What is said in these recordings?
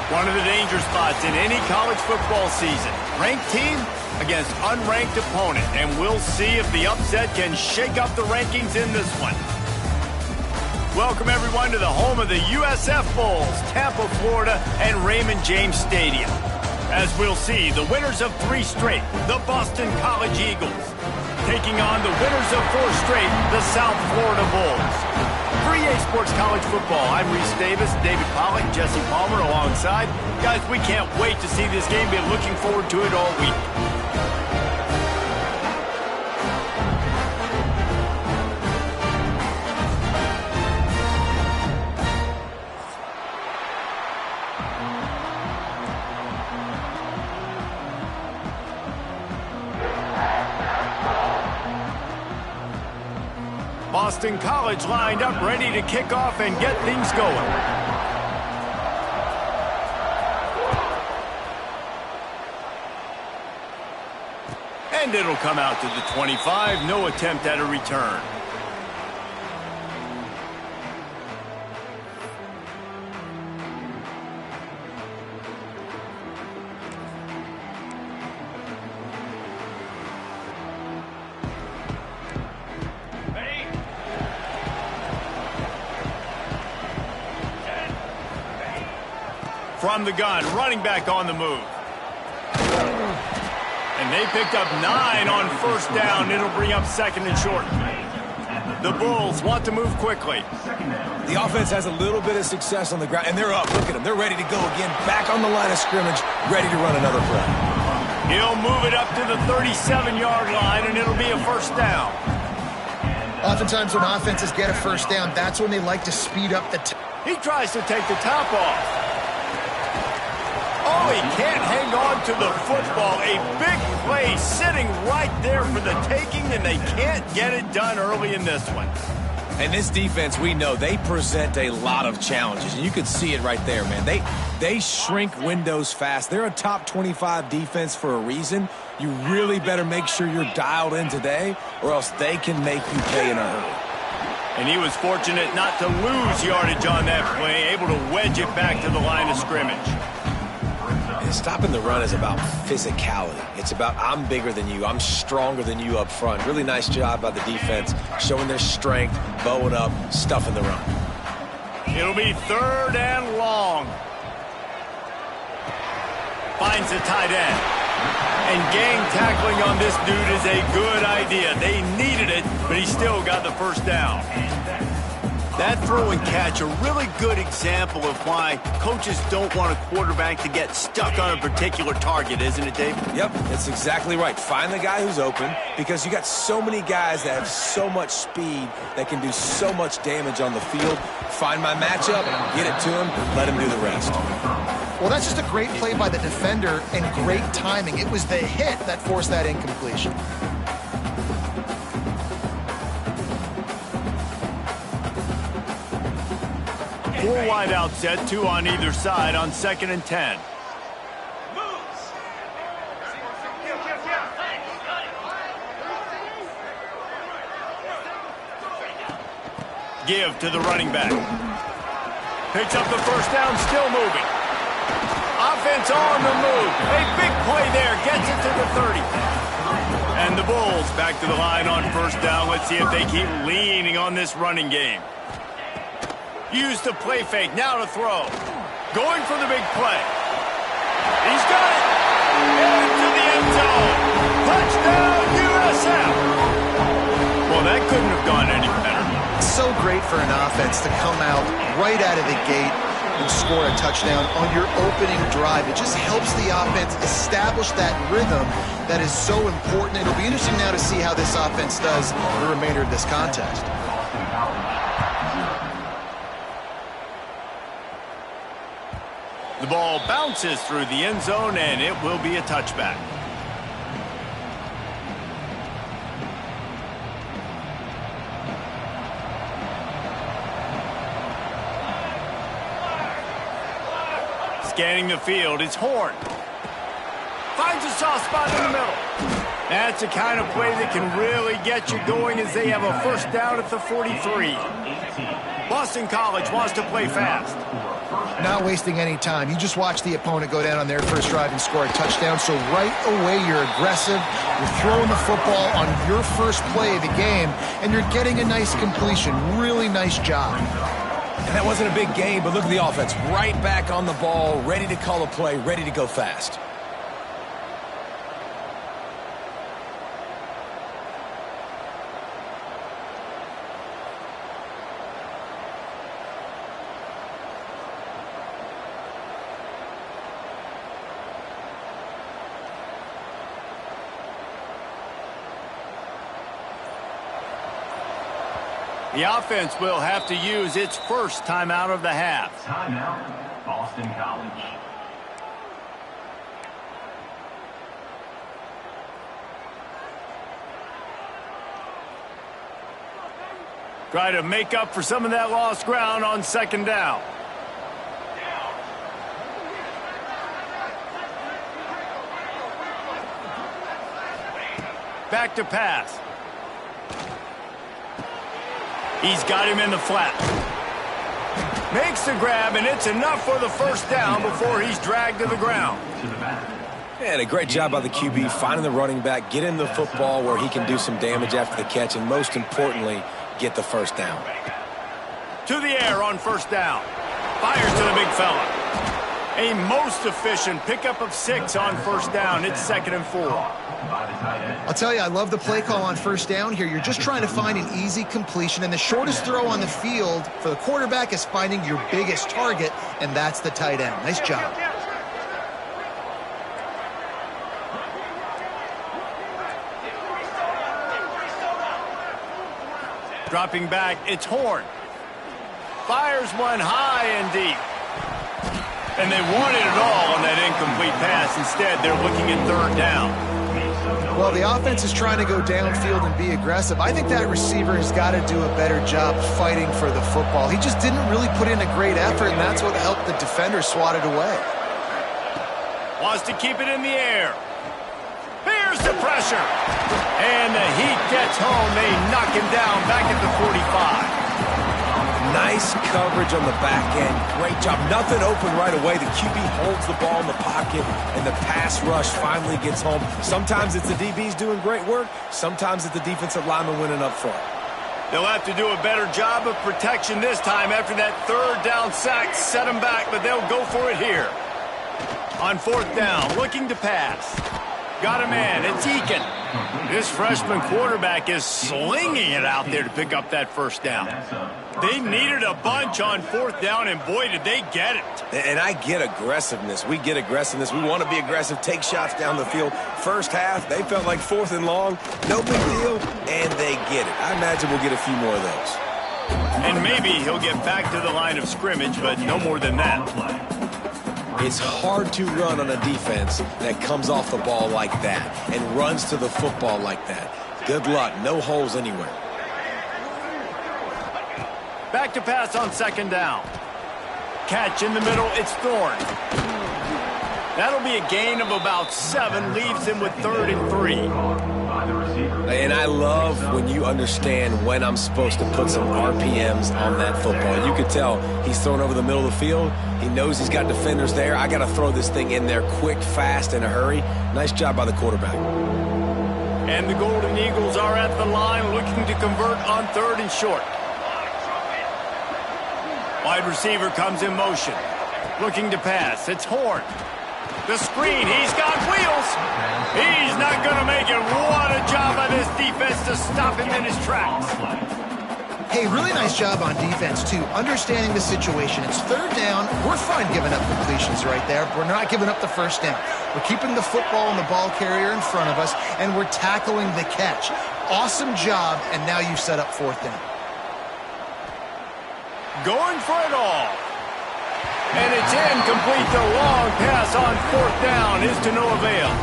One of the danger spots in any college football season. Ranked team against unranked opponent. And we'll see if the upset can shake up the rankings in this one. Welcome, everyone, to the home of the USF Bulls, Tampa, Florida, and Raymond James Stadium. As we'll see, the winners of 3 straight, the Boston College Eagles, taking on the winners of 4 straight, the South Florida Bulls. For EA Sports College Football, I'm Reese Davis, David Pollack, Jesse Palmer alongside. Guys, we can't wait to see this game. Been looking forward to it all week. Boston College lined up, ready to kick off and get things going. And it'll come out to the 25. No attempt at a return. From the gun, running back on the move. And they picked up 9 on first down. It'll bring up 2nd and short. The Bulls want to move quickly. The offense has a little bit of success on the ground, and they're up. Look at them. They're ready to go again. Back on the line of scrimmage, ready to run another play. He'll move it up to the 37-yard line, and it'll be a first down. Oftentimes when offenses get a first down, that's when they like to speed up the He tries to take the top off. Oh, he can't hang on to the football. A big play sitting right there for the taking, and they can't get it done early in this one. And this defense, we know, they present a lot of challenges. And you can see it right there, man. They shrink windows fast. They're a top 25 defense for a reason. You really better make sure you're dialed in today, or else they can make you pay in a hurry. And he was fortunate not to lose yardage on that play, able to wedge it back to the line of scrimmage. Stopping the run is about physicality. It's about I'm bigger than you. I'm stronger than you up front. Really nice job by the defense, showing their strength, bowing up, stuffing the run. It'll be 3rd and long. Finds the tight end. And gang tackling on this dude is a good idea. They needed it, but he still got the first down. That throw and catch, a really good example of why coaches don't want a quarterback to get stuck on a particular target, isn't it, Dave? Yep, that's exactly right. Find the guy who's open, because you got so many guys that have so much speed that can do so much damage on the field. Find my matchup, get it to him, let him do the rest. Well, that's just a great play by the defender and great timing. It was the hit that forced that incompletion. Four wide out set, 2 on either side on 2nd and 10. Give to the running back. Picks up the first down, still moving. Offense on the move. A big play there, gets it to the 30. And the Bulls back to the line on first down. Let's see if they keep leaning on this running game. Used the play fake, now to throw. Going for the big play. He's got it. Into the end zone. Touchdown, USF. Well, that couldn't have gone any better. It's so great for an offense to come out right out of the gate and score a touchdown on your opening drive. It just helps the offense establish that rhythm that is so important. It'll be interesting now to see how this offense does the remainder of this contest. The ball bounces through the end zone, and it will be a touchback. Scanning the field, it's Horn. Finds a soft spot in the middle. That's the kind of play that can really get you going as they have a first down at the 43. Boston College wants to play fast. Not wasting any time. You just watch the opponent go down on their first drive and score a touchdown. So right away, you're aggressive. You're throwing the football on your first play of the game, and you're getting a nice completion. Really nice job. And that wasn't a big gain, but look at the offense. Right back on the ball, ready to call a play, ready to go fast. The offense will have to use its first timeout of the half. Timeout, Boston College. Try to make up for some of that lost ground on second down. Back to pass. He's got him in the flat. Makes the grab, and it's enough for the first down before he's dragged to the ground. And a great job by the QB finding the running back, getting the football where he can do some damage after the catch, and most importantly, get the first down. To the air on first down. Fires to the big fella. A most efficient pickup of 6 on first down. It's 2nd and 4. I'll tell you, I love the play call on first down here. You're just trying to find an easy completion, and the shortest throw on the field for the quarterback is finding your biggest target, and that's the tight end. Nice job. Dropping back, it's Horn. Fires one high and deep. And they wanted it all on that incomplete pass. Instead, they're looking at third down. Well, the offense is trying to go downfield and be aggressive. I think that receiver has got to do a better job fighting for the football. He just didn't really put in a great effort, and that's what helped the defender swat it away. Wants to keep it in the air. Here's the pressure. And the heat gets home. They knock him down back at the 45. Nice coverage on the back end. Great job. Nothing open right away. The QB holds the ball in the pocket, and the pass rush finally gets home. Sometimes it's the DBs doing great work. Sometimes it's the defensive lineman winning up front. They'll have to do a better job of protection this time after that third down sack. Set them back, but they'll go for it here. On fourth down, looking to pass. Got a man. It's Eakin. This freshman quarterback is slinging it out there to pick up that first down. They needed a bunch on fourth down, and boy, did they get it. And I get aggressiveness. We get aggressiveness. We want to be aggressive, take shots down the field. First half, they felt like 4th and long. No big deal, and they get it. I imagine we'll get a few more of those. And maybe he'll get back to the line of scrimmage, but no more than that. It's hard to run on a defense that comes off the ball like that and runs to the football like that. Good luck. No holes anywhere. Back to pass on second down. Catch in the middle. It's Thorne. That'll be a gain of about 7. Leaves him with 3rd and 3. And I love when you understand when I'm supposed to put some RPMs on that football. You can tell he's thrown over the middle of the field. He knows he's got defenders there. I got to throw this thing in there quick, fast, in a hurry. Nice job by the quarterback. And the Golden Eagles are at the line looking to convert on 3rd and short. Wide receiver comes in motion. Looking to pass. It's Horn. The screen. He's got wheels. He's not going to make it. What a job by this defense to stop him in his tracks. Hey, really nice job on defense, too. Understanding the situation. It's 3rd down. We're fine giving up completions right there. We're not giving up the first down. We're keeping the football and the ball carrier in front of us, and we're tackling the catch. Awesome job, and now you've set up 4th down. Going for it all. And it's incomplete. The long pass on 4th down is to no avail.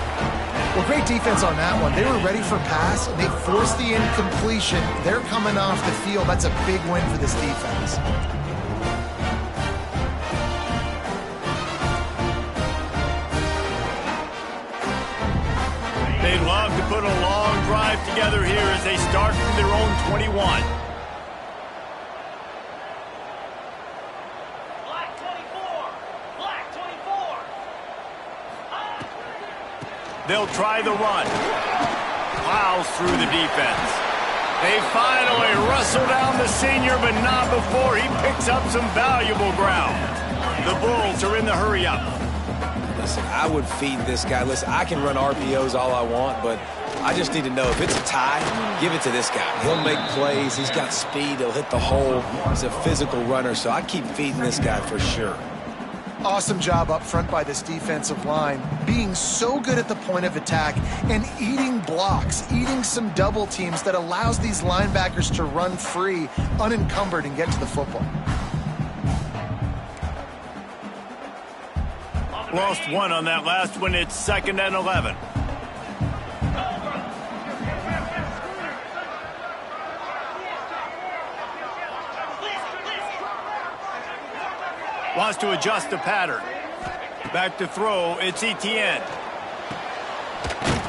Well, great defense on that one. They were ready for pass, and they forced the incompletion. They're coming off the field. That's a big win for this defense. They'd love to put a long drive together here as they start from their own 21. They'll try the run. Plows through the defense. They finally wrestle down the senior, but not before he picks up some valuable ground. The Bulls are in the hurry-up. Listen, I would feed this guy. Listen, I can run RPOs all I want, but I just need to know if it's a tie, give it to this guy. He'll make plays. He's got speed. He'll hit the hole. He's a physical runner, so I keep feeding this guy for sure. Awesome job up front by this defensive line, being so good at the point of attack and eating blocks, eating some double teams that allows these linebackers to run free, unencumbered, and get to the football. Lost one on that last one. It's 2nd and 11. Wants to adjust the pattern. Back to throw. It's Etienne.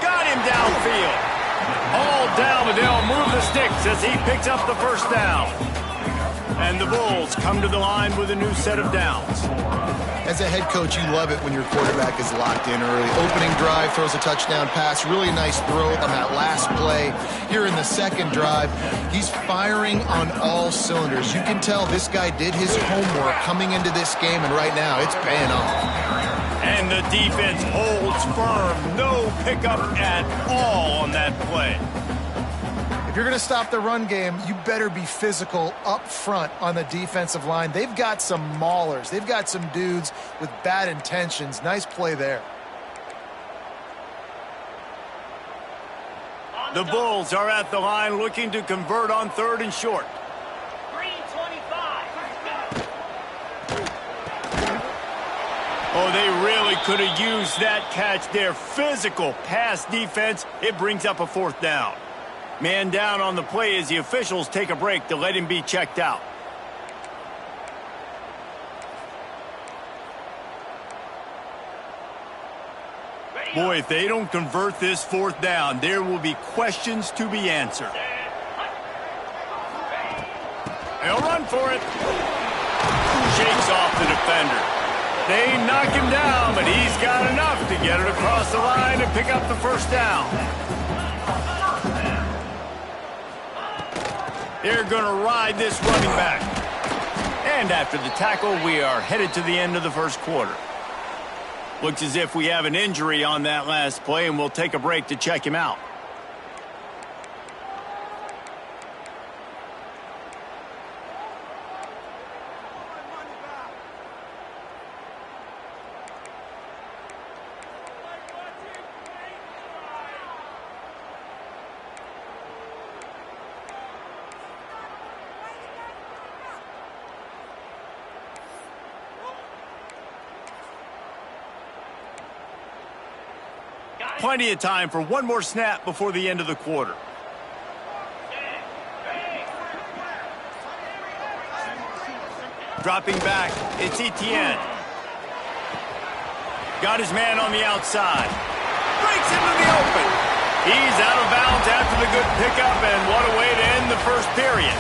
Got him downfield. All down, but they'll move the sticks as he picks up the first down. And the Bulls come to the line with a new set of downs. As a head coach, you love it when your quarterback is locked in early. Opening drive, throws a touchdown pass. Really nice throw on that last play. Here in the second drive, he's firing on all cylinders. You can tell this guy did his homework coming into this game, and right now it's paying off. And the defense holds firm. No pickup at all on that play. If you're going to stop the run game, you better be physical up front on the defensive line. They've got some maulers. They've got some dudes with bad intentions. Nice play there. The Bulls are at the line looking to convert on 3rd and short. 3:25. Oh, they really could have used that catch there. Physical pass defense. It brings up a 4th down. Man down on the play as the officials take a break to let him be checked out. Boy, if they don't convert this 4th down, there will be questions to be answered. They'll run for it. Shakes off the defender. They knock him down, but he's got enough to get it across the line and pick up the first down. They're going to ride this running back. And after the tackle, we are headed to the end of the first quarter. Looks as if we have an injury on that last play, and we'll take a break to check him out. Plenty of time for one more snap before the end of the quarter. Dropping back, it's Etienne. Got his man on the outside. Breaks into the open. He's out of bounds after the good pickup, and what a way to end the first period.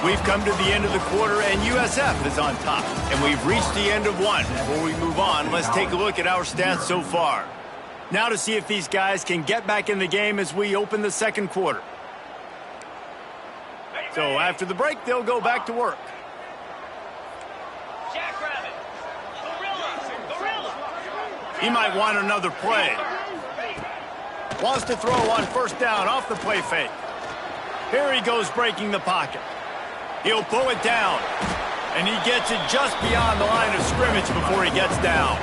We've come to the end of the quarter, and USF is on top. And we've reached the end of one. Before we move on, let's take a look at our stats so far. Now to see if these guys can get back in the game as we open the second quarter. So after the break, they'll go back to work. Jackrabbit. Gorilla. He might want another play. Wants to throw on 1st down off the play fake. Here he goes breaking the pocket. He'll pull it down. And he gets it just beyond the line of scrimmage before he gets down.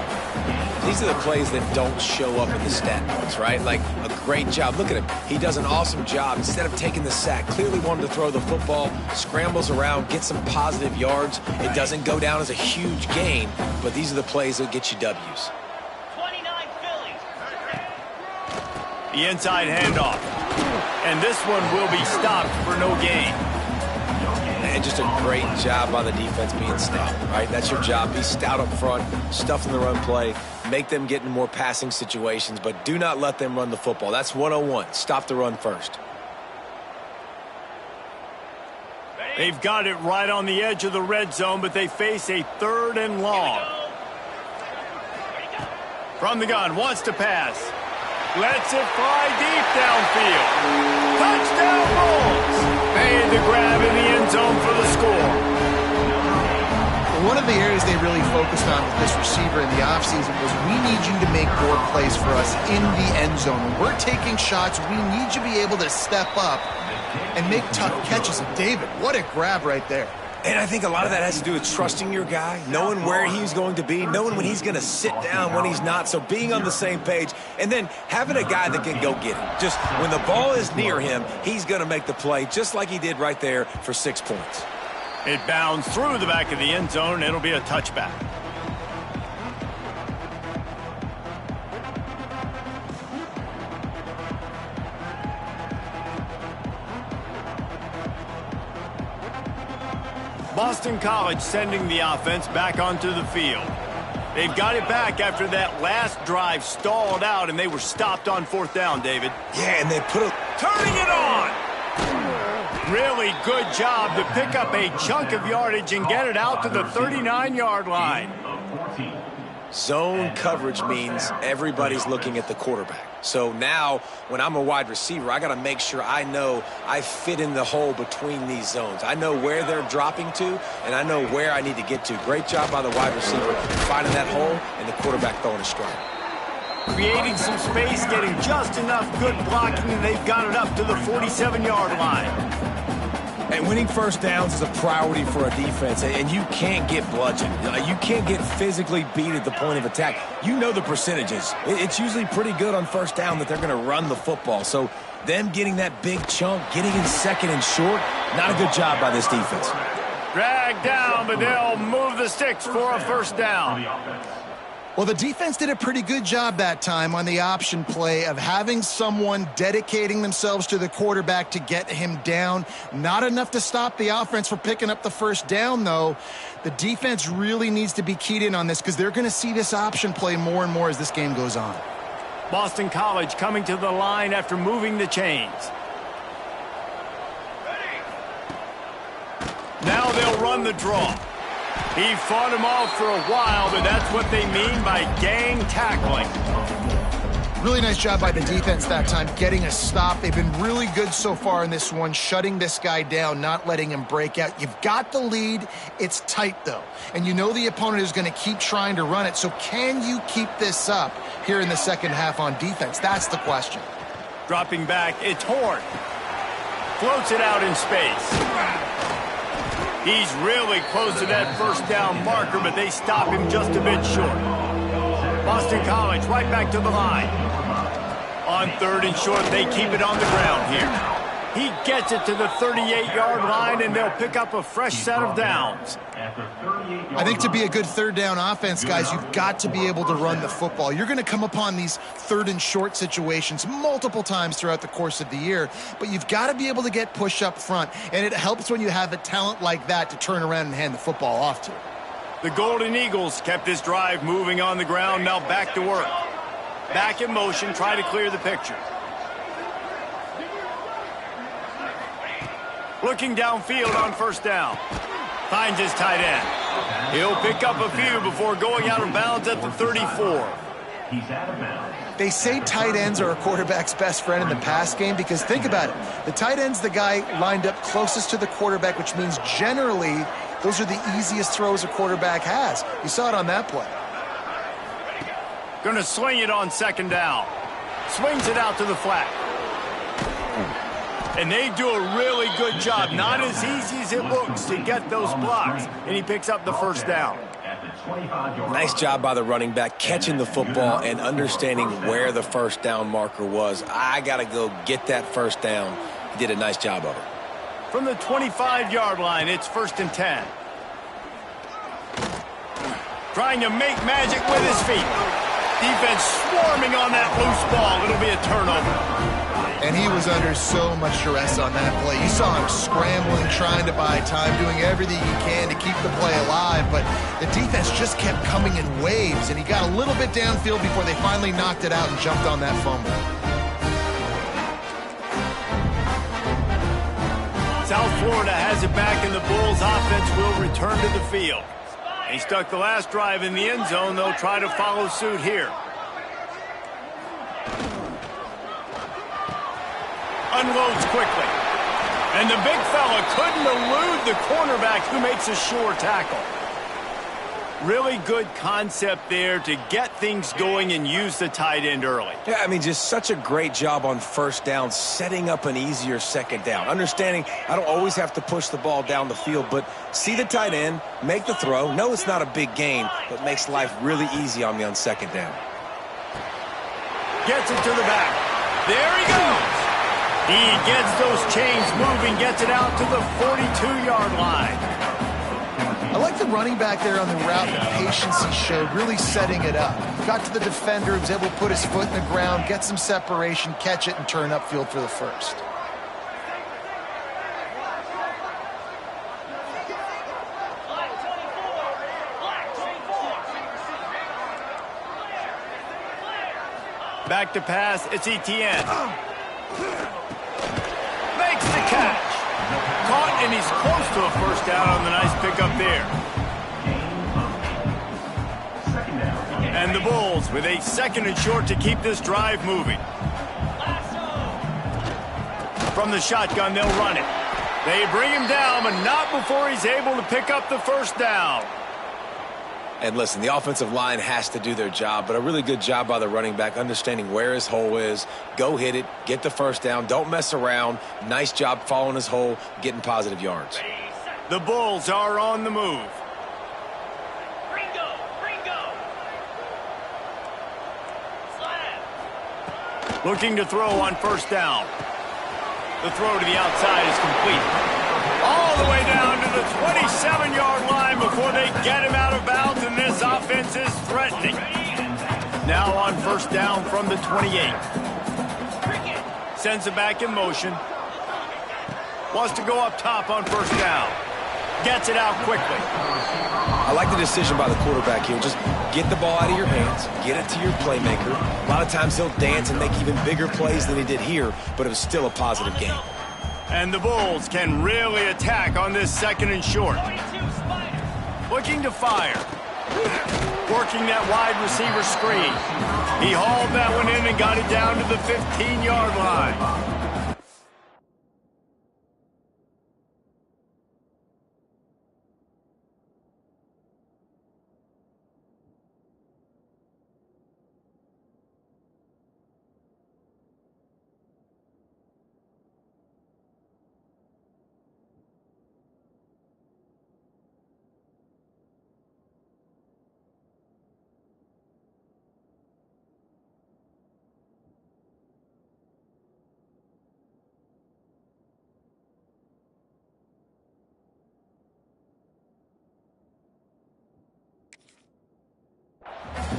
These are the plays that don't show up in the stat books, right? Like a great job. Look at him. He does an awesome job. Instead of taking the sack, clearly wanted to throw the football, scrambles around, get some positive yards. It doesn't go down as a huge gain, but these are the plays that get you W's. 29 Phillies. The inside handoff. And this one will be stopped for no gain. And just a great job by the defense being stout, right? That's your job. Be stout up front, stuff in the run play, make them get in more passing situations, but do not let them run the football. That's 101. Stop the run first. They've got it right on the edge of the red zone, but they face a 3rd and long. From the gun, wants to pass. Lets it fly deep downfield. Touchdown Bulls. Made the grab in the end zone for the score. One of the areas they really focused on with this receiver in the offseason was, we need you to make more plays for us in the end zone. When we're taking shots, we need you to be able to step up and make tough catches. And David, what a grab right there. And I think a lot of that has to do with trusting your guy, knowing where he's going to be, knowing when he's going to sit down, when he's not. So being on the same page, and then having a guy that can go get it. Just when the ball is near him, he's going to make the play, just like he did right there for 6 points. It bounds through the back of the end zone, and it'll be a touchback. Boston College sending the offense back onto the field. They've got it back after that last drive stalled out, and they were stopped on 4th down, David. Yeah, and they put a... Turning it on! Really good job to pick up a chunk of yardage and get it out to the 39-yard line. Zone coverage means everybody's looking at the quarterback. So now, when I'm a wide receiver, I got to make sure I know I fit in the hole between these zones. I know where they're dropping to, and I know where I need to get to. Great job by the wide receiver finding that hole and the quarterback throwing a strike. Creating some space, getting just enough good blocking, and they've got it up to the 47-yard line. And winning first downs is a priority for a defense, and you can't get bludgeoned. You can't get physically beat at the point of attack. You know the percentages. It's usually pretty good on first down that they're going to run the football. So them getting that big chunk, getting in second and short, not a good job by this defense. Dragged down, but they'll move the sticks for a first down. Well, the defense did a pretty good job that time on the option play of having someone dedicating themselves to the quarterback to get him down. Not enough to stop the offense from picking up the first down, though. The defense really needs to be keyed in on this, because they're going to see this option play more and more as this game goes on. Boston College coming to the line after moving the chains. Now they'll run the draw. He fought him off for a while, but that's what they mean by gang tackling. Really nice job by the defense that time, getting a stop. They've been really good so far in this one, shutting this guy down, not letting him break out. You've got the lead. It's tight, though. And you know the opponent is going to keep trying to run it. So can you keep this up here in the second half on defense? That's the question. Dropping back, it's Horn. Floats it out in space. He's really close to that first down marker, but they stop him just a bit short. Boston College right back to the line. On 3rd and short, they keep it on the ground here. He gets it to the 38-yard line, and they'll pick up a fresh set of downs. I think to be a good third down offense, guys, you've got to be able to run the football. You're going to come upon these 3rd and short situations multiple times throughout the course of the year, but you've got to be able to get push up front, and it helps when you have a talent like that to turn around and hand the football off to. The Golden Eagles kept this drive moving on the ground, now back to work. Back in motion, try to clear the picture. Looking downfield on first down. Finds his tight end. He'll pick up a few before going out of bounds at the 34. They say tight ends are a quarterback's best friend in the pass game, because think about it. The tight end's the guy lined up closest to the quarterback, which means generally those are the easiest throws a quarterback has. You saw it on that play. Going to swing it on 2nd down. Swings it out to the flat. And they do a really good job. Not as easy as it looks to get those blocks. And he picks up the first down. Nice job by the running back, catching the football and understanding where the first down marker was. I got to go get that first down. He did a nice job of it. From the 25-yard line, it's 1st and 10. Trying to make magic with his feet. Defense swarming on that loose ball. It'll be a turnover. And he was under so much stress on that play. You saw him scrambling, trying to buy time, doing everything he can to keep the play alive. But the defense just kept coming in waves, and he got a little bit downfield before they finally knocked it out and jumped on that fumble. South Florida has it back, and the Bulls offense will return to the field. He stuck the last drive in the end zone. They'll try to follow suit here. unloads quickly. And the big fella couldn't elude the cornerback who makes a sure tackle. Really good concept there to get things going and use the tight end early. Yeah, I mean, just such a great job on first down, setting up an easier second down. Understanding I don't always have to push the ball down the field, but see the tight end, make the throw. No, it's not a big gain, but makes life really easy on me on second down. Gets it to the back. There he goes. He gets those chains moving, gets it out to the 42-yard line. I like the running back there on the route, the patience he showed, really setting it up. Got to the defender, was able to put his foot in the ground, get some separation, catch it, and turn upfield for the first. Back to pass, it's Etienne. Makes the catch. Caught, and he's close to a first down on the nice pickup there. And the Bulls with a second and short to keep this drive moving. From the shotgun, they'll run it. They bring him down, but not before he's able to pick up the first down. And listen, the offensive line has to do their job, but a really good job by the running back, understanding where his hole is. Go hit it, get the first down, don't mess around. Nice job following his hole, getting positive yards. The Bulls are on the move. Looking to throw on first down. The throw to the outside is complete. All the way down to the 27-yard line before they get him out of bounds, and this offense is threatening. Now on first down from the 28. Sends it back in motion. Wants to go up top on first down. Gets it out quickly. I like the decision by the quarterback here. Just get the ball out of your hands, get it to your playmaker. A lot of times he'll dance and make even bigger plays than he did here, but it was still a positive game. And the Bulls can really attack on this second and short. Looking to fire. Working that wide receiver screen. He hauled that one in and got it down to the 15-yard line.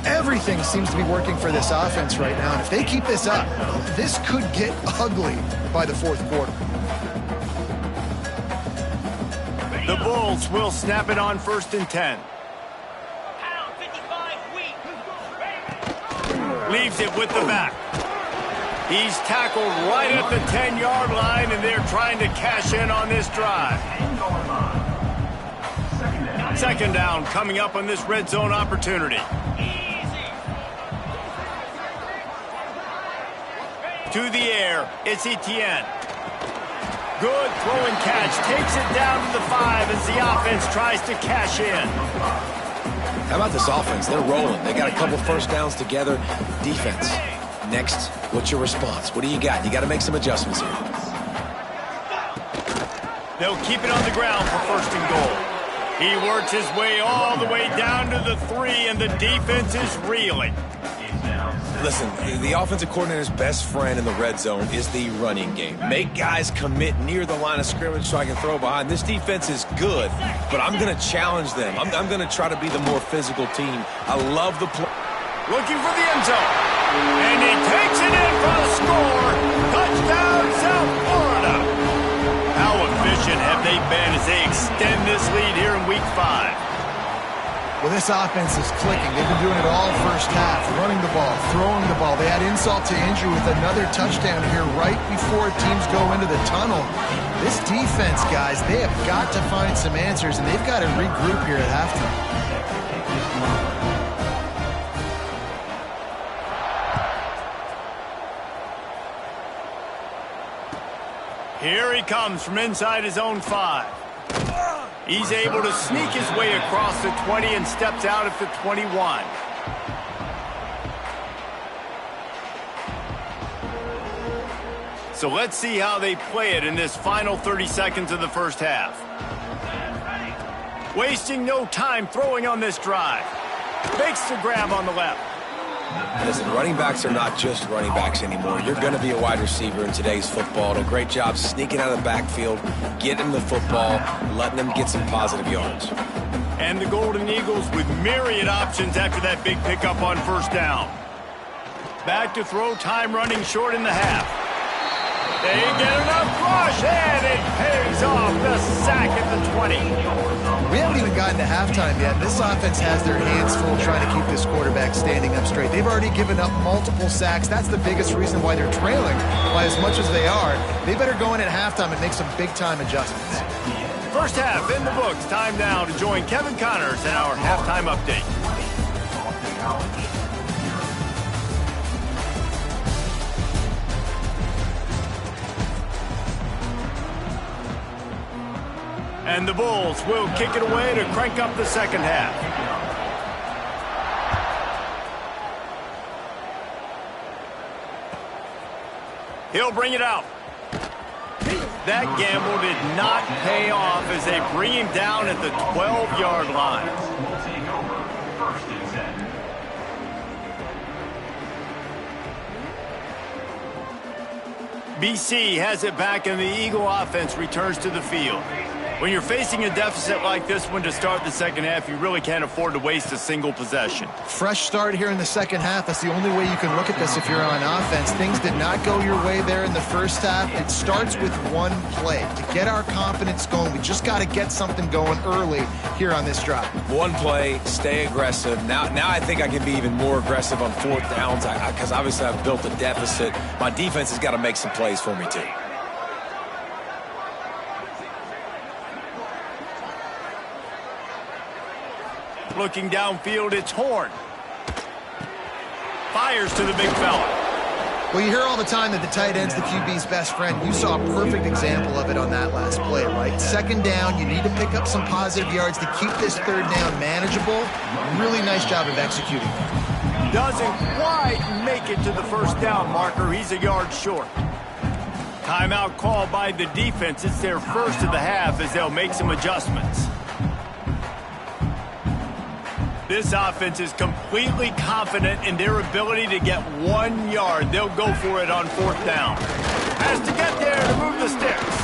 Everything seems to be working for this offense right now, and if they keep this up, this could get ugly by the fourth quarter. The Bulls will snap it on first and 10. Leaves it with the back. He's tackled right at the 10-yard line, and they're trying to cash in on this drive. Second down coming up on this red zone opportunity. To the air, it's Etienne. Good throw and catch. Takes it down to the 5 as the offense tries to cash in. How about this offense? They're rolling. They got a couple first downs together. Defense. Next, what's your response? What do you got? You got to make some adjustments here. They'll keep it on the ground for first and goal. He works his way all the way down to the 3, and the defense is reeling. Listen, the offensive coordinator's best friend in the red zone is the running game. Make guys commit near the line of scrimmage so I can throw behind. This defense is good, but I'm going to challenge them. I'm going to try to be the more physical team. I love the play. Looking for the end zone. And he takes it in for the score. Touchdown, South Florida. How efficient have they been as they extend this lead here in Week 5? Well, this offense is clicking. They've been doing it all first half, running the ball, throwing the ball. They had insult to injury with another touchdown here right before teams go into the tunnel. This defense, guys, they have got to find some answers, and they've got to regroup here at halftime. Here he comes from inside his own 5. He's able to sneak his way across the 20 and steps out at the 21. So let's see how they play it in this final 30 seconds of the first half. Wasting no time throwing on this drive. Makes the grab on the left. Listen, running backs are not just running backs anymore. You're going to be a wide receiver in today's football. And a great job sneaking out of the backfield, getting them the football, letting them get some positive yards. And the Golden Eagles with myriad options after that big pickup on first down. Back to throw, time running short in the half. They get enough rush, and it pays off. The sack at the 20. We haven't even gotten to halftime yet. This offense has their hands full trying to keep this quarterback standing up straight. They've already given up multiple sacks. That's the biggest reason why they're trailing by as much as they are. They better go in at halftime and make some big-time adjustments. First half in the books. Time now to join Kevin Connors in our halftime update. And the Bulls will kick it away to crank up the second half. He'll bring it out. That gamble did not pay off as they bring him down at the 12-yard line. Will take over first and 10. BC has it back and the Eagle offense returns to the field. When you're facing a deficit like this one to start the second half, you really can't afford to waste a single possession. Fresh start here in the second half. That's the only way you can look at this if you're on offense. Things did not go your way there in the first half. It starts with one play. To get our confidence going, we just got to get something going early here on this drive. One play, stay aggressive. Now I think I can be even more aggressive on fourth downs because obviously I've built a deficit. My defense has got to make some plays for me too. Looking downfield, it's Horn. Fires to the big fella. Well, you hear all the time that the tight end's the QB's best friend. You saw a perfect example of it on that last play, right? Second down, you need to pick up some positive yards to keep this third down manageable. Really nice job of executing. Doesn't quite make it to the first down marker. He's a yard short. Timeout called by the defense. It's their first of the half as they'll make some adjustments. This offense is completely confident in their ability to get 1 yard. They'll go for it on fourth down. Has to get there to move the sticks.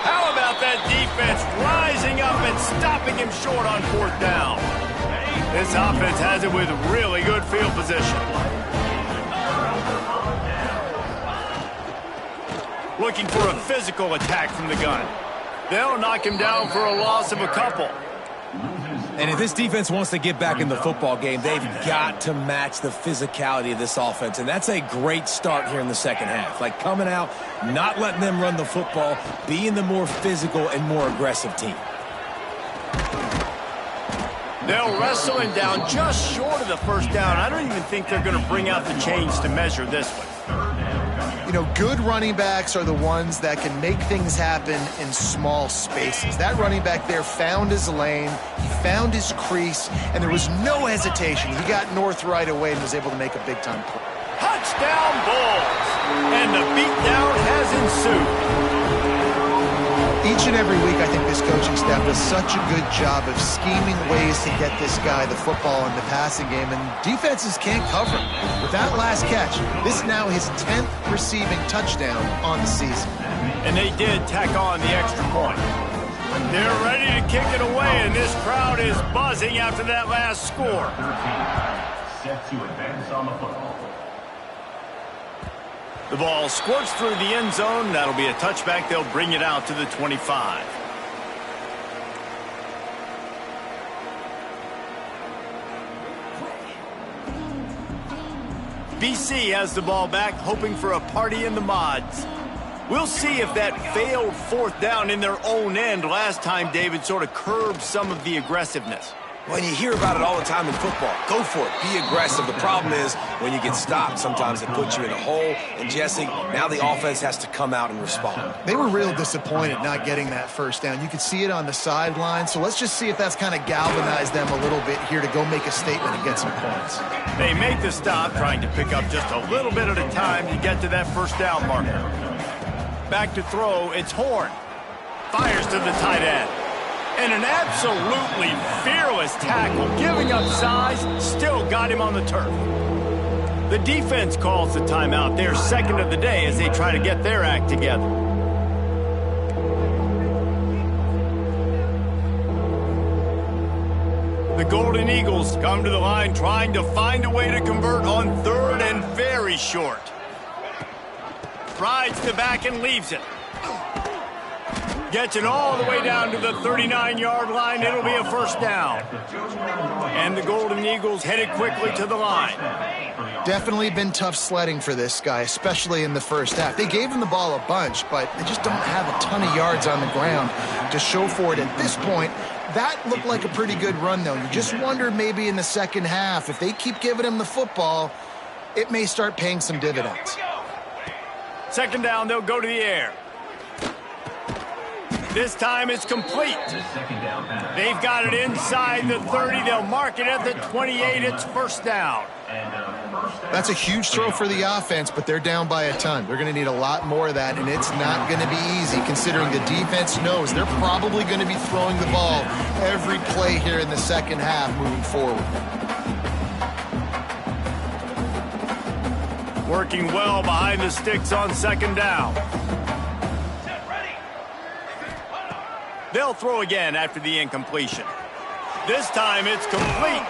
How about that defense rising up and stopping him short on fourth down? This offense has it with really good field position. Looking for a physical attack from the gun. They'll knock him down for a loss of a couple. And if this defense wants to get back in the football game, they've got to match the physicality of this offense. And that's a great start here in the second half. Like coming out, not letting them run the football, being the more physical and more aggressive team. They'll wrestle him down just short of the first down. I don't even think they're going to bring out the chains to measure this one. You know, good running backs are the ones that can make things happen in small spaces. That running back there found his lane, he found his crease, and there was no hesitation. He got north right away and was able to make a big-time play. Touchdown Bulls! And the beatdown has ensued. Each and every week, I think this coaching staff does such a good job of scheming ways to get this guy the football in the passing game, and defenses can't cover him. With that last catch, this is now his 10th receiving touchdown on the season. And they did tack on the extra point. They're ready to kick it away, and this crowd is buzzing after that last score. Set to advance on the football. The ball squirts through the end zone. That'll be a touchback. They'll bring it out to the 25. BC has the ball back, hoping for a party in the mods. We'll see if that failed fourth down in their own end last time, David, sort of curbed some of the aggressiveness. Well, and you hear about it all the time in football. Go for it. Be aggressive. The problem is when you get stopped, sometimes it puts you in a hole. And, Jesse, now the offense has to come out and respond. They were real disappointed not getting that first down. You could see it on the sideline. So let's just see if that's kind of galvanized them a little bit here to go make a statement and get some points. They make the stop, trying to pick up just a little bit at a time to get to that first down marker. Back to throw, it's Horn. Fires to the tight end. And an absolutely fearless tackle, giving up size, still got him on the turf. The defense calls the timeout, their second of the day, as they try to get their act together. The Golden Eagles come to the line trying to find a way to convert on third and very short. Rides the back and leaves it. Gets it all the way down to the 39-yard line. It'll be a first down. And the Golden Eagles headed quickly to the line. Definitely been tough sledding for this guy, especially in the first half. They gave him the ball a bunch, but they just don't have a ton of yards on the ground to show for it at this point. That looked like a pretty good run, though. You just wonder maybe in the second half, if they keep giving him the football, it may start paying some dividends. Second down, they'll go to the air. This time it's complete. They've got it inside the 30. They'll mark it at the 28. It's first down. That's a huge throw for the offense, but they're down by a ton. They're going to need a lot more of that, and it's not going to be easy considering the defense knows they're probably going to be throwing the ball every play here in the second half moving forward. Working well behind the sticks on second down. They'll throw again after the incompletion. This time it's complete.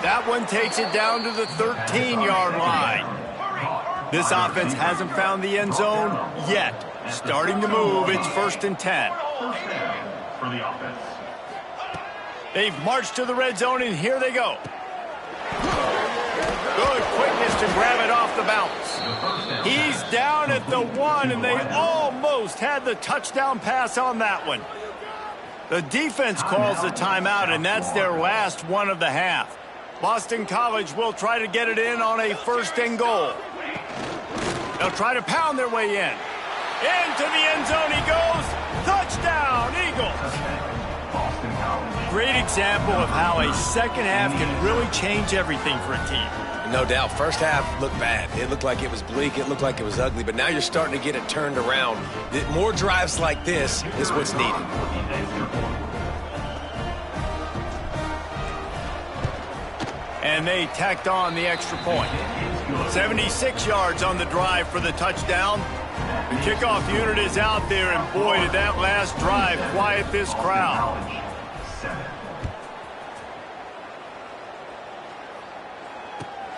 That one takes it down to the 13-yard line. This offense hasn't found the end zone yet. Starting to move, it's first and 10. For the offense. They've marched to the red zone, and here they go. Good quickness to grab it off the bounce. He's down at the 1, and they almost had the touchdown pass on that one. The defense calls the timeout, and that's their last one of the half. Boston College will try to get it in on a first and goal. They'll try to pound their way in. Into the end zone he goes. Touchdown, Eagles. Great example of how a second half can really change everything for a team. No doubt. First half looked bad. It looked like it was bleak. It looked like it was ugly. But now you're starting to get it turned around. More drives like this is what's needed. And they tacked on the extra point. 76 yards on the drive for the touchdown. The kickoff unit is out there, and boy, did that last drive quiet this crowd.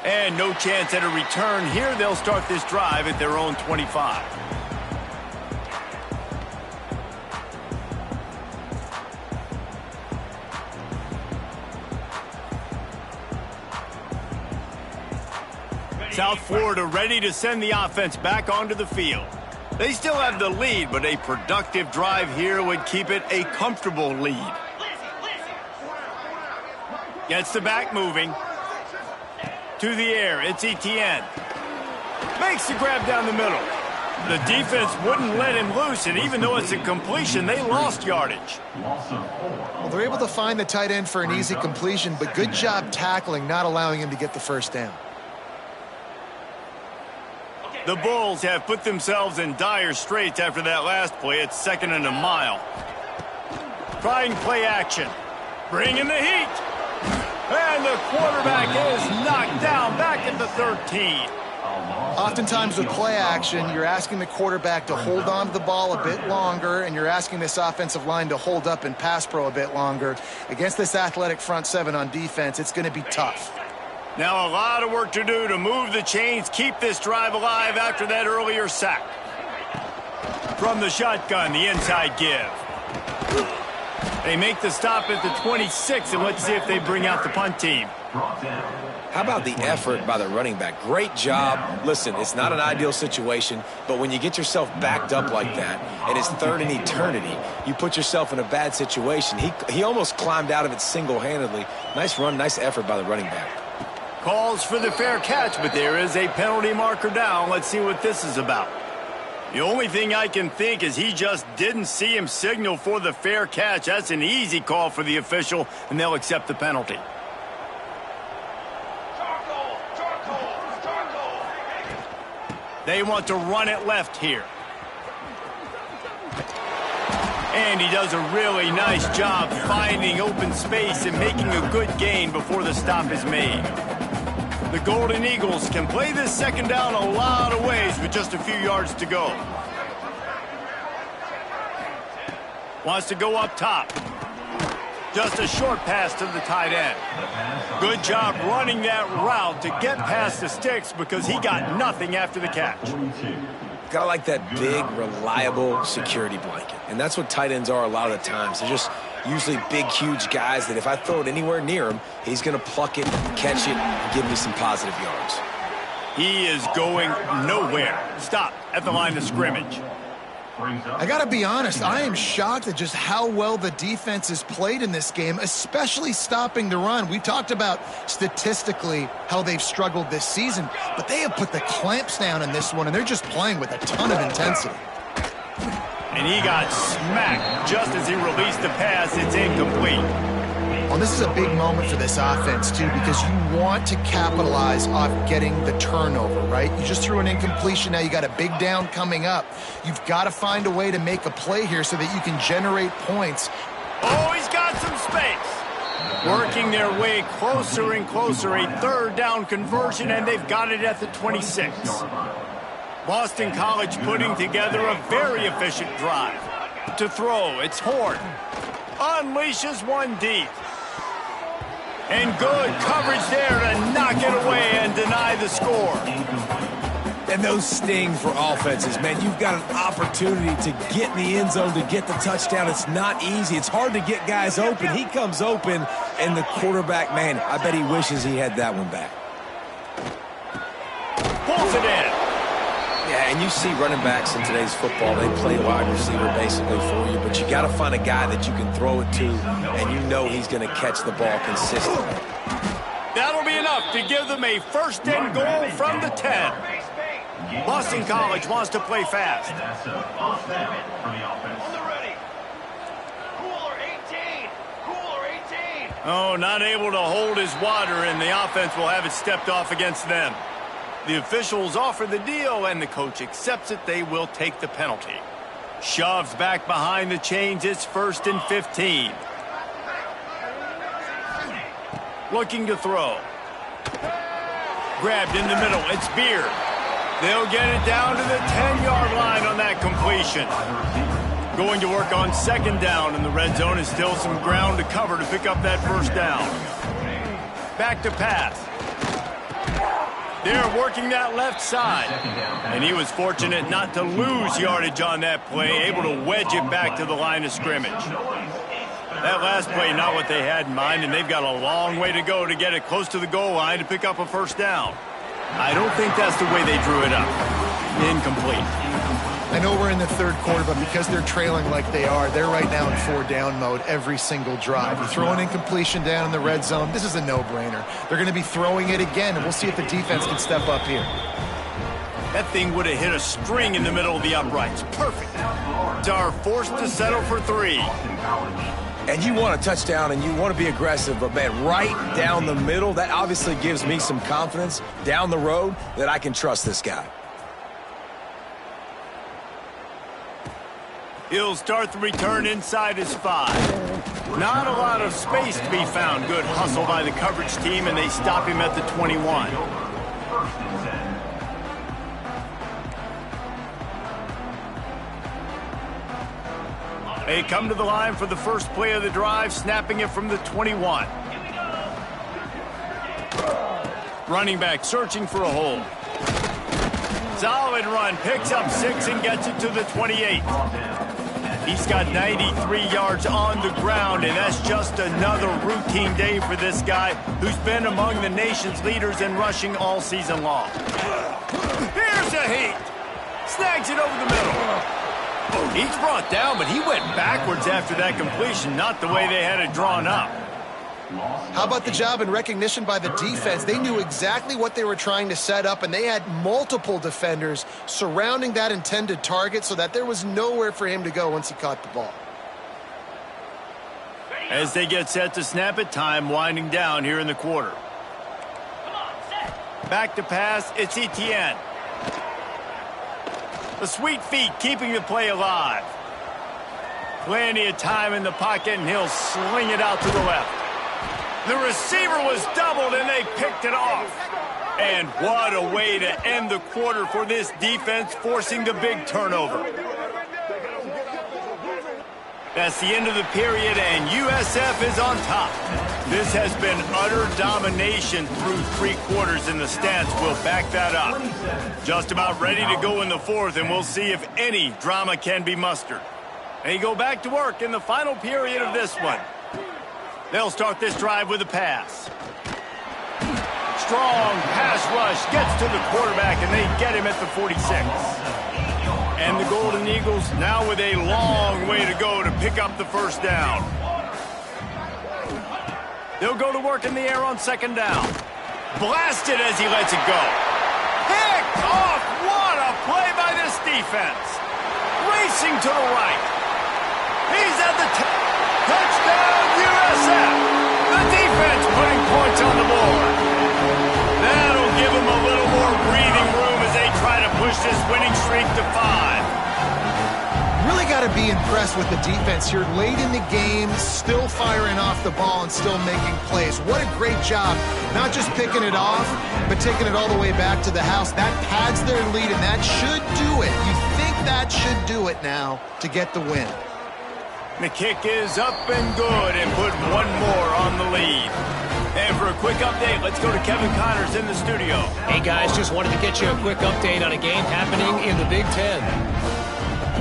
And no chance at a return here. They'll start this drive at their own 25. South Florida ready to send the offense back onto the field. They still have the lead, but a productive drive here would keep it a comfortable lead. Gets the back moving. To the air, it's Etienne. Makes the grab down the middle. The defense wouldn't let him loose, and even though it's a completion, they lost yardage. Well, they're able to find the tight end for an easy completion, but good job tackling, not allowing him to get the first down. The Bulls have put themselves in dire straits after that last play. It's second and a mile. Trying play action. Bringing the heat. And the quarterback is knocked down back at the 13. Oftentimes with play action, you're asking the quarterback to hold on to the ball a bit longer, and you're asking this offensive line to hold up in pass pro a bit longer. Against this athletic front seven on defense, it's going to be tough. Now a lot of work to do to move the chains, keep this drive alive after that earlier sack. From the shotgun, the inside give. They make the stop at the 26, and let's see if they bring out the punt team. How about the effort by the running back? Great job. Listen, it's not an ideal situation, but when you get yourself backed up like that, and it's third in eternity, you put yourself in a bad situation. He almost climbed out of it single-handedly. Nice run, nice effort by the running back. Calls for the fair catch, but there is a penalty marker down. Let's see what this is about. The only thing I can think is he just didn't see him signal for the fair catch. That's an easy call for the official, and they'll accept the penalty. They want to run it left here. And he does a really nice job finding open space and making a good gain before the stop is made. The Golden Eagles can play this second down a lot of ways with just a few yards to go. Wants to go up top. Just a short pass to the tight end. Good job running that route to get past the sticks because he got nothing after the catch. Gotta like that big, reliable security blanket. And that's what tight ends are a lot of the times. They're just usually big, huge guys that if I throw it anywhere near him, he's going to pluck it, catch it, and give me some positive yards. He is going nowhere. Stop at the line of scrimmage. I got to be honest, I am shocked at just how well the defense has played in this game, especially stopping the run. We talked about statistically how they've struggled this season, but they have put the clamps down in this one, and they're just playing with a ton of intensity. And he got smacked just as he released the pass. It's incomplete. Well, this is a big moment for this offense, too, because you want to capitalize off getting the turnover, right? You just threw an incompletion. Now you got a big down coming up. You've got to find a way to make a play here so that you can generate points. Oh, he's got some space. Working their way closer and closer. A third down conversion, and they've got it at the 26. Boston College putting together a very efficient drive. To throw, it's Horn. Unleashes one deep. And good coverage there to knock it away and deny the score. And those sting for offenses, man. You've got an opportunity to get in the end zone to get the touchdown. It's not easy. It's hard to get guys open. He comes open, and the quarterback, man, I bet he wishes he had that one back. Pulls it in. Yeah, and you see running backs in today's football, they play wide receiver basically for you, but you got to find a guy that you can throw it to, and you know he's going to catch the ball consistently. That'll be enough to give them a first and goal from the 10. Boston College wants to play fast. Oh, not able to hold his water, and the offense will have it stepped off against them. The officials offer the deal, and the coach accepts it. They will take the penalty. Shoves back behind the chains. It's 1st and 15. Looking to throw. Grabbed in the middle. It's Beard. They'll get it down to the 10-yard line on that completion. Going to work on second down in the red zone. Is still some ground to cover to pick up that first down. Back to pass. They're working that left side. And he was fortunate not to lose yardage on that play, able to wedge it back to the line of scrimmage. That last play, not what they had in mind, and they've got a long way to go to get it close to the goal line to pick up a first down. I don't think that's the way they drew it up. Incomplete. I know we're in the third quarter, but because they're trailing like they are, they're right now in 4-down mode every single drive. You throw an incompletion down in the red zone, this is a no-brainer. They're going to be throwing it again, and we'll see if the defense can step up here. That thing would have hit a string in the middle of the uprights. Perfect. Dar forced to settle for 3. And you want a touchdown, and you want to be aggressive, but, man, right down the middle, that obviously gives me some confidence down the road that I can trust this guy. He'll start the return inside his 5. Not a lot of space to be found. Good hustle by the coverage team, and they stop him at the 21. They come to the line for the first play of the drive, snapping it from the 21. Running back searching for a hole. Solid run, picks up 6 and gets it to the 28. He's got 93 yards on the ground, and that's just another routine day for this guy who's been among the nation's leaders in rushing all season long. Here's a heat. Snags it over the middle. He's brought down, but he went backwards after that completion, not the way they had it drawn up. How about the job and recognition by the defense? They knew exactly what they were trying to set up, and they had multiple defenders surrounding that intended target so that there was nowhere for him to go once he caught the ball. As they get set to snap it, time winding down here in the quarter. Back to pass, it's Etienne. The sweet feet keeping the play alive. Plenty of time in the pocket, and he'll sling it out to the left. The receiver was doubled, and they picked it off. And what a way to end the quarter for this defense, forcing the big turnover. That's the end of the period, and USF is on top. This has been utter domination through 3 quarters, and the stats will back that up. Just about ready to go in the fourth, and we'll see if any drama can be mustered. They go back to work in the final period of this one. They'll start this drive with a pass. Strong pass rush gets to the quarterback, and they get him at the 46. And the Golden Eagles now with a long way to go to pick up the first down. They'll go to work in the air on second down. Blasted as he lets it go. Picked off. What a play by this defense. Racing to the right. He's at the touchdown, USF. The defense putting points on the board. That'll give them a little more breathing room as they try to push this winning streak to 5. Really got to be impressed with the defense here late in the game, still firing off the ball and still making plays. What a great job, not just picking it off, but taking it all the way back to the house. That pads their lead, and that should do it. You think that should do it now to get the win. The kick is up and good, and put one more on the lead. And for a quick update, let's go to Kevin Connors in the studio. Hey guys, just wanted to get you a quick update on a game happening in the Big Ten.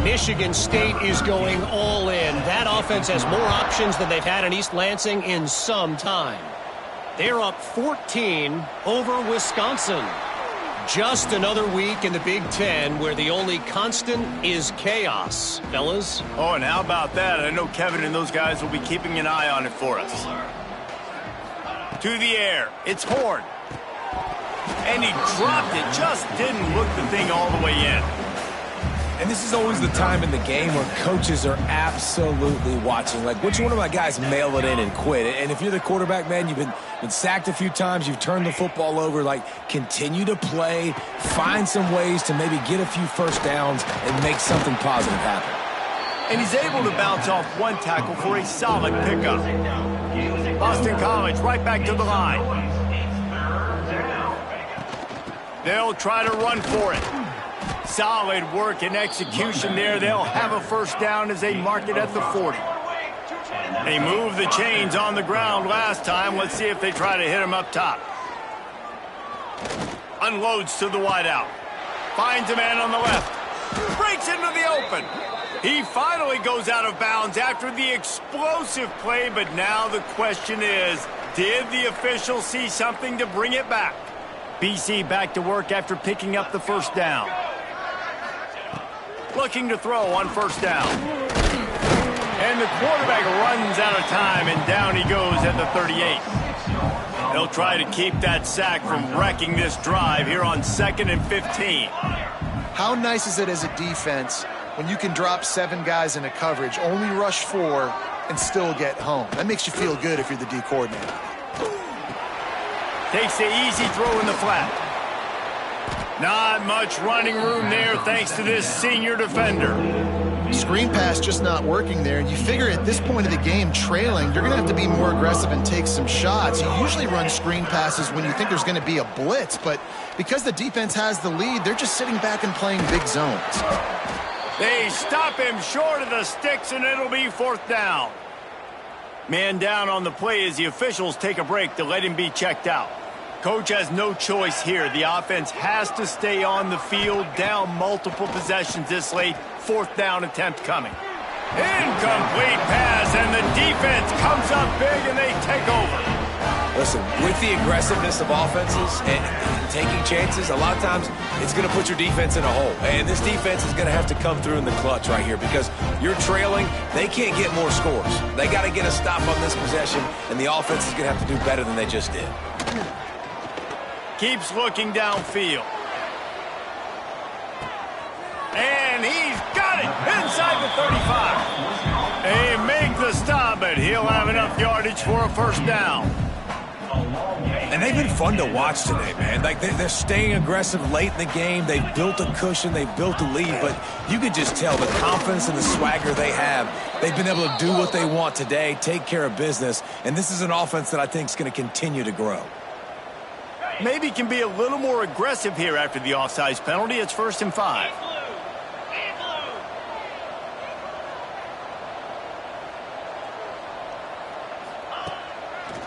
Michigan State is going all in. That offense has more options than they've had in East Lansing in some time. They're up 14 over Wisconsin. Just another week in the Big Ten where the only constant is chaos, fellas. Oh, and how about that? I know Kevin and those guys will be keeping an eye on it for us. To the air. It's Horn. And he dropped it. Just didn't look the thing all the way in. And this is always the time in the game where coaches are absolutely watching. Like, which one of my guys mail it in and quit? And if you're the quarterback, man, you've been sacked a few times, you've turned the football over, like, continue to play, find some ways to maybe get a few first downs and make something positive happen. And he's able to bounce off one tackle for a solid pickup. Boston College right back to the line. They'll try to run for it. Solid work and execution there. They'll have a first down as they mark it at the 40. They moved the chains on the ground last time. Let's see if they try to hit him up top. Unloads to the wideout. Finds a man on the left. Breaks into the open. He finally goes out of bounds after the explosive play, but now the question is, did the official see something to bring it back? BC back to work after picking up the first down. Looking to throw on first down. And the quarterback runs out of time, and down he goes at the 38. They'll try to keep that sack from wrecking this drive here on 2nd and 15. How nice is it as a defense when you can drop 7 guys in a coverage, only rush 4, and still get home? That makes you feel good if you're the D coordinator. Takes the easy throw in the flat. Not much running room there thanks to this senior defender. Screen pass just not working there. And you figure at this point of the game, trailing, you're going to have to be more aggressive and take some shots. You usually run screen passes when you think there's going to be a blitz, but because the defense has the lead, they're just sitting back and playing big zones. They stop him short of the sticks, and it'll be 4th down. Man down on the play as the officials take a break to let him be checked out. Coach has no choice here. The offense has to stay on the field, down multiple possessions this late. 4th down attempt coming. Incomplete pass, and the defense comes up big, and they take over. Listen, with the aggressiveness of offenses and taking chances, a lot of times it's going to put your defense in a hole. And this defense is going to have to come through in the clutch right here because you're trailing. They can't get more scores. They got to get a stop on this possession, and the offense is going to have to do better than they just did. Keeps looking downfield. And he's got it inside the 35. They make the stop, but he'll have enough yardage for a first down. And they've been fun to watch today, man. Like, they're staying aggressive late in the game. They've built a cushion. They've built a lead. But you can just tell the confidence and the swagger they have. They've been able to do what they want today, take care of business. And this is an offense that I think is going to continue to grow. Maybe can be a little more aggressive here after the offsides penalty. It's 1st and 5.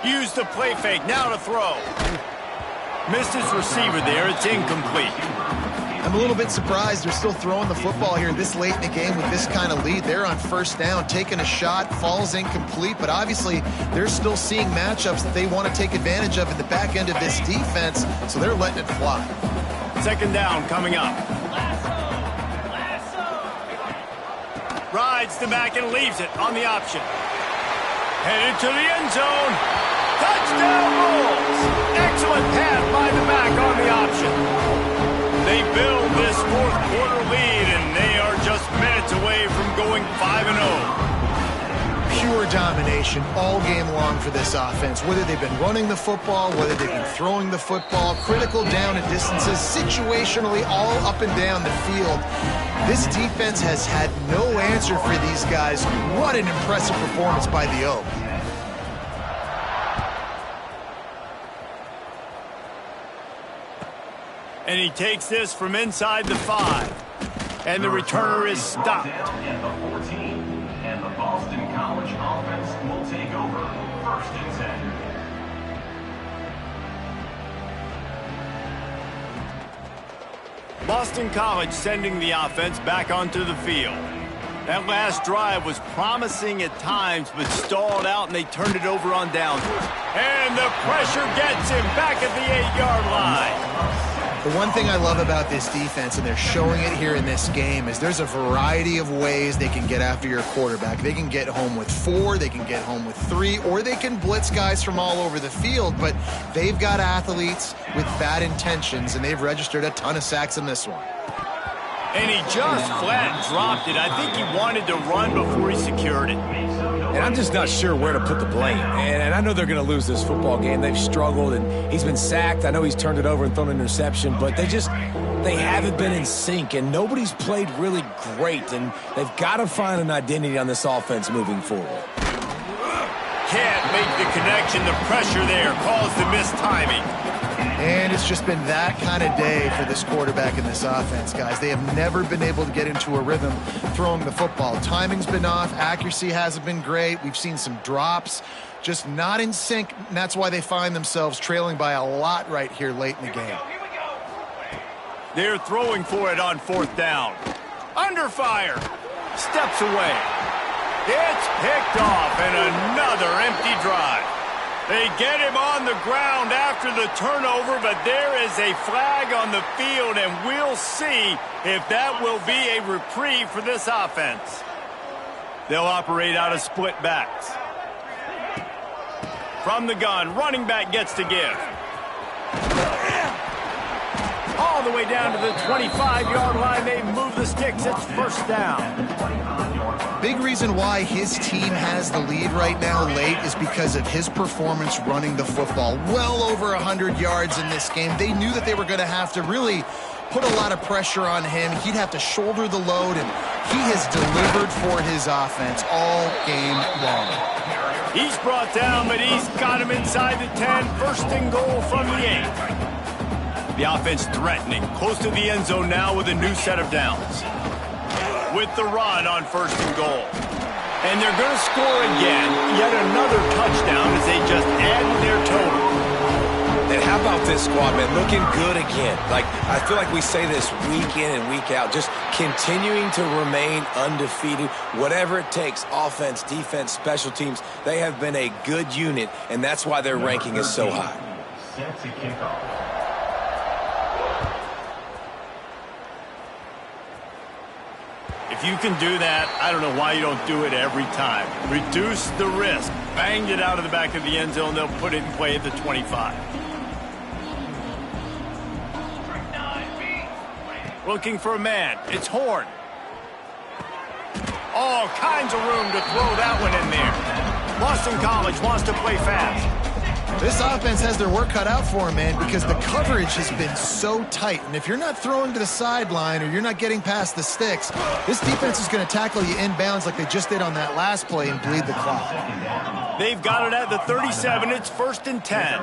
Use the play fake, now to throw. Missed his receiver there, it's incomplete. I'm a little bit surprised they're still throwing the football here this late in the game with this kind of lead. They're on 1st down, taking a shot, falls incomplete, but obviously they're still seeing matchups that they want to take advantage of in the back end of this defense, so they're letting it fly. 2nd down coming up. Rides the back and leaves it on the option. Headed to the end zone. Touchdown Bulls! Excellent pass by the back on the option. They build this 4th quarter lead, and they are just minutes away from going 5-0. Pure domination all game long for this offense. Whether they've been running the football, whether they've been throwing the football, critical down and distances, situationally all up and down the field. This defense has had no answer for these guys. What an impressive performance by the Oak. And he takes this from inside the 5. And the returner is stopped. And the 14. And the Boston College offense will take over 1st and 10. Boston College sending the offense back onto the field. That last drive was promising at times, but stalled out, and they turned it over on downs. And the pressure gets him back at the 8-yard line. The one thing I love about this defense, and they're showing it here in this game, is there's a variety of ways they can get after your quarterback. They can get home with 4, they can get home with 3, or they can blitz guys from all over the field, but they've got athletes with bad intentions, and they've registered a ton of sacks in this one. And he just flat dropped it. I think he wanted to run before he secured it. And I'm just not sure where to put the blame. And I know they're going to lose this football game. They've struggled, and he's been sacked. I know he's turned it over and thrown an interception, but they haven't been in sync, and nobody's played really great, and they've got to find an identity on this offense moving forward. Can't make the connection. The pressure there caused the missed timing. And it's just been that kind of day for this quarterback in this offense, guys. They have never been able to get into a rhythm throwing the football. Timing's been off. Accuracy hasn't been great. We've seen some drops. Just not in sync, and that's why they find themselves trailing by a lot right here late in the game. They're throwing for it on 4th down. Under fire. Steps away. It's picked off, and another empty drive. They get him on the ground after the turnover, but there is a flag on the field, and we'll see if that will be a reprieve for this offense. They'll operate out of split backs. From the gun, running back gets to give. All the way down to the 25-yard line. They move the sticks. It's 1st down. Big reason why his team has the lead right now late is because of his performance running the football. Well over 100 yards in this game. They knew that they were going to have to really put a lot of pressure on him. He'd have to shoulder the load, and he has delivered for his offense all game long. He's brought down, but he's got him inside the 10. 1st and goal from the 8. The offense threatening, close to the end zone now with a new set of downs. With the run on 1st and goal. And they're going to score again. Yet another touchdown as they just add to their total. And how about this squad, man? Looking good again. Like, I feel like we say this week in and week out, just continuing to remain undefeated. Whatever it takes, offense, defense, special teams, they have been a good unit, and that's why their ranking is so high. Set to kickoff. If you can do that, I don't know why you don't do it every time. Reduce the risk. Banged it out of the back of the end zone. They'll put it in play at the 25. Looking for a man. It's Horn. All kinds of room to throw that one in there. Boston College wants to play fast. This offense has their work cut out for them, man, because the coverage has been so tight. And if you're not throwing to the sideline or you're not getting past the sticks, this defense is going to tackle you inbounds like they just did on that last play and bleed the clock. They've got it at the 37. It's 1st and 10.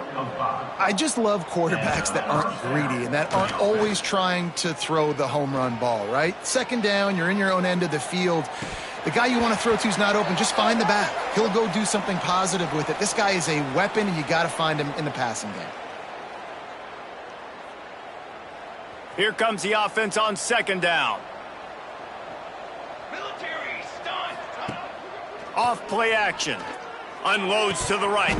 I just love quarterbacks that aren't greedy and that aren't always trying to throw the home run ball, right? 2nd down, you're in your own end of the field. The guy you want to throw to is not open. Just find the back. He'll go do something positive with it. This guy is a weapon, and you got to find him in the passing game. Here comes the offense on 2nd down. Military stunt. Off play action. Unloads to the right.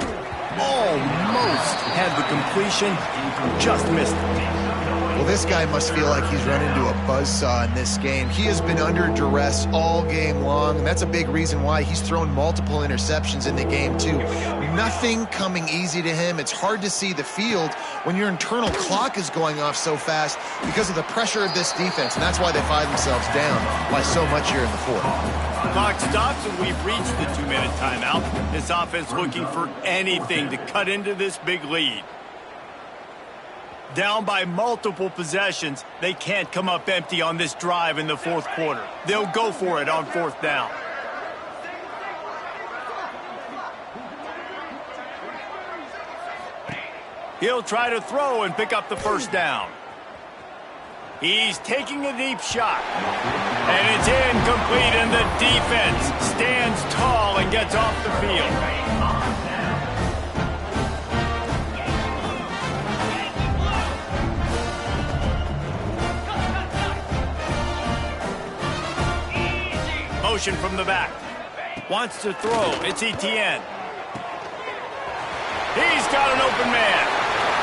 Almost had the completion. Just missed it. Well, this guy must feel like he's run into a buzzsaw in this game. He has been under duress all game long, and that's a big reason why he's thrown multiple interceptions in the game, too. Nothing coming easy to him. It's hard to see the field when your internal clock is going off so fast because of the pressure of this defense, and that's why they find themselves down by so much here in the 4th. Clock stops, and we've reached the 2-minute timeout. This offense looking for anything to cut into this big lead. Down by multiple possessions, they can't come up empty on this drive in the 4th quarter. They'll go for it on 4th down. He'll try to throw and pick up the 1st down. He's taking a deep shot. And it's incomplete, and the defense stands tall and gets off the field. Motion from the back. Wants to throw. It's Etienne. He's got an open man.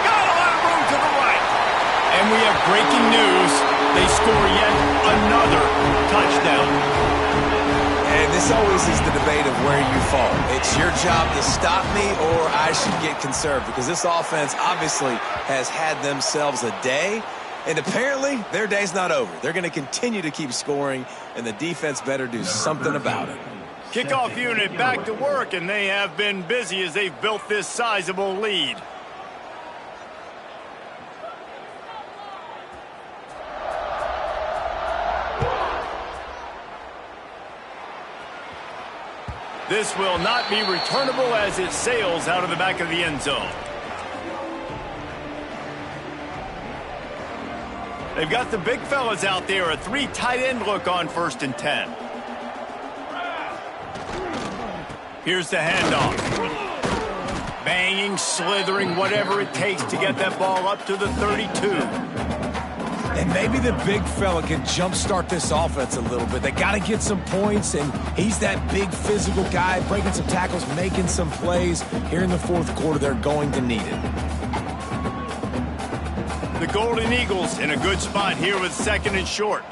Got a lot of room to the right. And we have breaking news. They score yet another touchdown. And this always is the debate of where you fall. It's your job to stop me, or I should get conserved, because this offense obviously has had themselves a day. And apparently, their day's not over. They're going to continue to keep scoring, and the defense better do something about it. Kickoff unit back to work, and they have been busy as they've built this sizable lead. This will not be returnable as it sails out of the back of the end zone. They've got the big fellas out there, a 3 tight end look on 1st and 10. Here's the handoff. Banging, slithering, whatever it takes to get that ball up to the 32. And maybe the big fella can jumpstart this offense a little bit. They got to get some points, and he's that big physical guy, breaking some tackles, making some plays. Here in the 4th quarter, they're going to need it. The Golden Eagles in a good spot here with 2nd and short.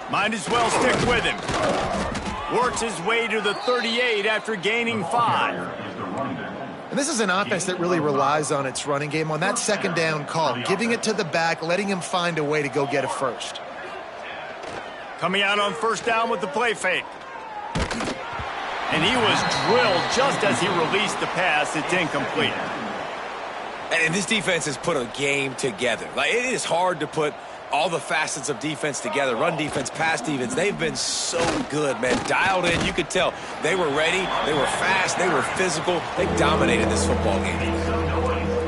Might as well stick with him. Works his way to the 38 after gaining 5. And this is an offense that really relies on its running game, on that 2nd down call, giving it to the back, letting him find a way to go get a first. Coming out on 1st down with the play fake. And he was drilled just as he released the pass. It's incomplete. And this defense has put a game together. Like, it is hard to put all the facets of defense together. Run defense, pass defense. They've been so good, man. Dialed in. You could tell they were ready. They were fast. They were physical. They dominated this football game.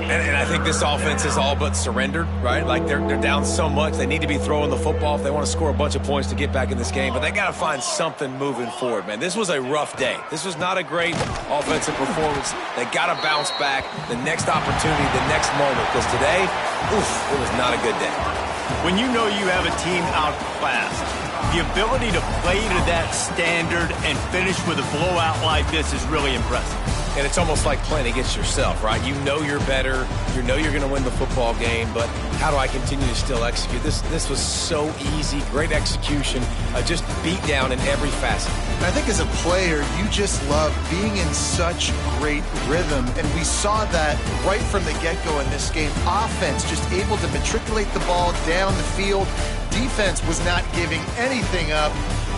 And I think this offense is all but surrendered, right? Like they're down so much. They need to be throwing the football if they want to score a bunch of points to get back in this game. But they got to find something moving forward, man. This was a rough day. This was not a great offensive performance. They got to bounce back the next opportunity, the next moment. Because today, oof, it was not a good day. When you know you have a team outclassed, the ability to play to that standard and finish with a blowout like this is really impressive. And it's almost like playing against yourself, right? You know you're better. You know you're going to win the football game, but how do I continue to still execute? This was so easy, great execution, just beat down in every facet. I think as a player, you just love being in such great rhythm, and we saw that right from the get-go in this game. Offense just able to matriculate the ball down the field. Defense was not giving anything up.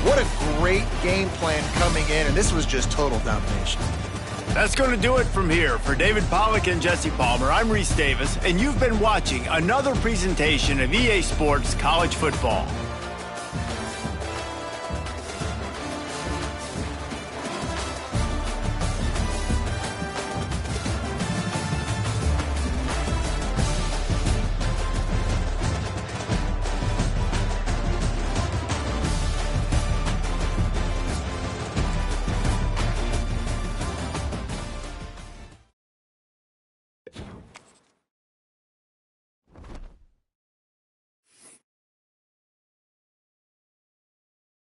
What a great game plan coming in, and this was just total domination. That's going to do it from here. For David Pollack and Jesse Palmer, I'm Reese Davis, and you've been watching another presentation of EA Sports College Football.